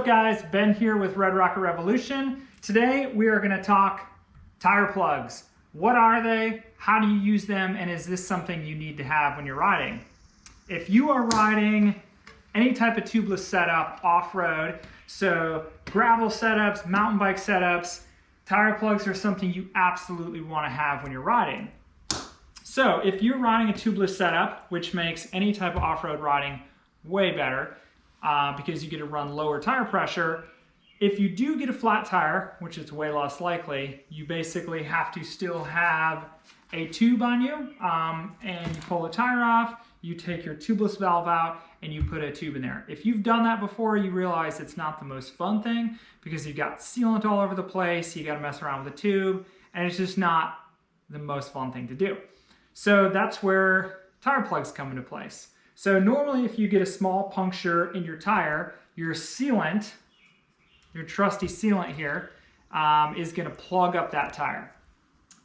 up guys, Ben here with Red Rocket Revolution. Today we are going to talk tire plugs. What are they? How do you use them? And is this something you need to have when you're riding? If you are riding any type of tubeless setup off-road, so gravel setups, mountain bike setups, tire plugs are something you absolutely want to have when you're riding. So if you're riding a tubeless setup, which makes any type of off-road riding way better, because you get to run lower tire pressure. If you do get a flat tire, which is way less likely, you basically have to still have a tube on you, and you pull the tire off, you take your tubeless valve out, and you put a tube in there. If you've done that before, you realize it's not the most fun thing because you've got sealant all over the place, you gotta mess around with the tube, and it's just not the most fun thing to do. So that's where tire plugs come into place. So normally if you get a small puncture in your tire, your sealant, your trusty sealant here, is gonna plug up that tire.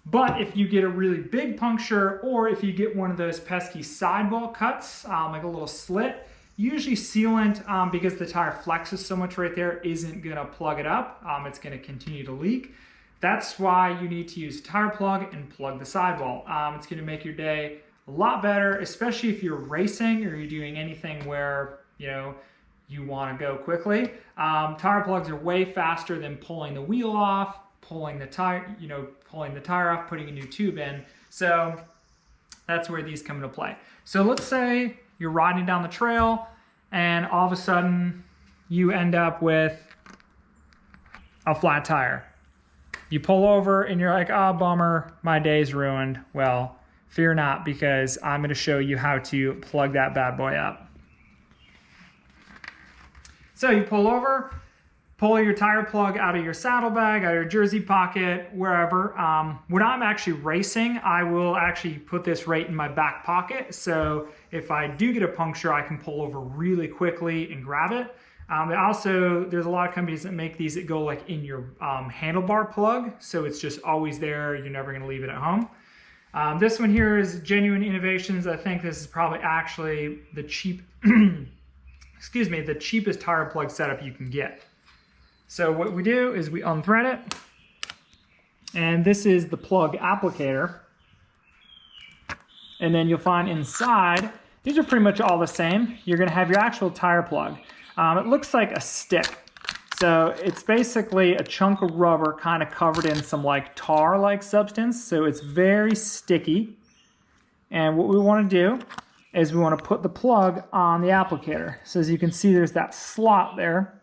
But if you get a really big puncture, or if you get one of those pesky sidewall cuts, like a little slit, usually sealant, because the tire flexes so much right there, isn't gonna plug it up. It's gonna continue to leak. That's why you need to use a tire plug and plug the sidewall. It's gonna make your day a lot better, especially if you're racing or you're doing anything where, you want to go quickly. Tire plugs are way faster than pulling the wheel off, pulling the tire off, putting a new tube in. So that's where these come into play. So let's say you're riding down the trail and all of a sudden you end up with a flat tire. You pull over and you're like, oh, bummer, my day's ruined. Well, fear not, because I'm going to show you how to plug that bad boy up. So you pull over, pull your tire plug out of your saddlebag, out of your jersey pocket, wherever. When I'm actually racing, I will actually put this right in my back pocket. So if I do get a puncture, I can pull over really quickly and grab it. Also, there's a lot of companies that make these that go like in your handlebar plug. So it's just always there. You're never going to leave it at home. This one here is Genuine Innovations. I think this is probably actually the the cheapest tire plug setup you can get. So what we do is we unthread it, and this is the plug applicator. And then you'll find inside, these are pretty much all the same. You're gonna have your actual tire plug. It looks like a stick. So it's basically a chunk of rubber kind of covered in some like tar-like substance. So it's very sticky. And what we want to do is we want to put the plug on the applicator. So as you can see, there's that slot there.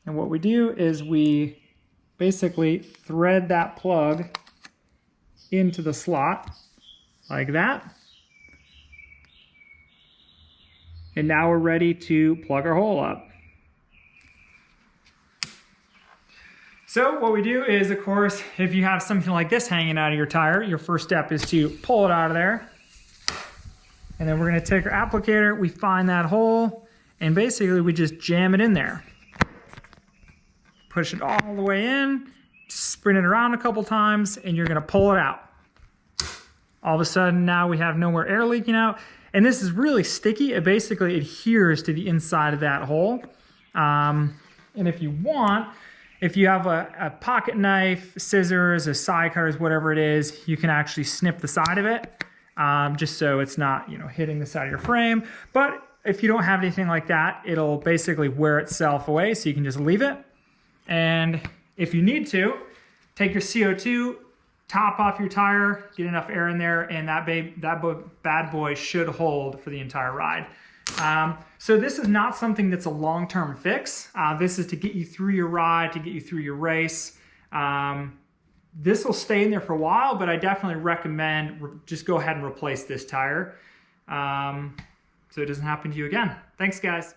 And what we do is we basically thread that plug into the slot like that. And now we're ready to plug our hole up. So what we do is, of course, if you have something like this hanging out of your tire, your first step is to pull it out of there. And then we're going to take our applicator, we find that hole, and basically we just jam it in there. Push it all the way in, spin it around a couple times, and you're going to pull it out. All of a sudden now we have no more air leaking out. And this is really sticky. It basically adheres to the inside of that hole. And if you want, if you have a pocket knife, scissors, a side cutters, whatever it is, you can actually snip the side of it, just so it's not, hitting the side of your frame. But if you don't have anything like that, it'll basically wear itself away, so you can just leave it. And if you need to, take your CO2, top off your tire, get enough air in there, and that bad boy should hold for the entire ride. So this is not something that's a long-term fix. This is to get you through your ride, to get you through your race. This will stay in there for a while, but I definitely recommend just go ahead and replace this tire so it doesn't happen to you again. Thanks, guys.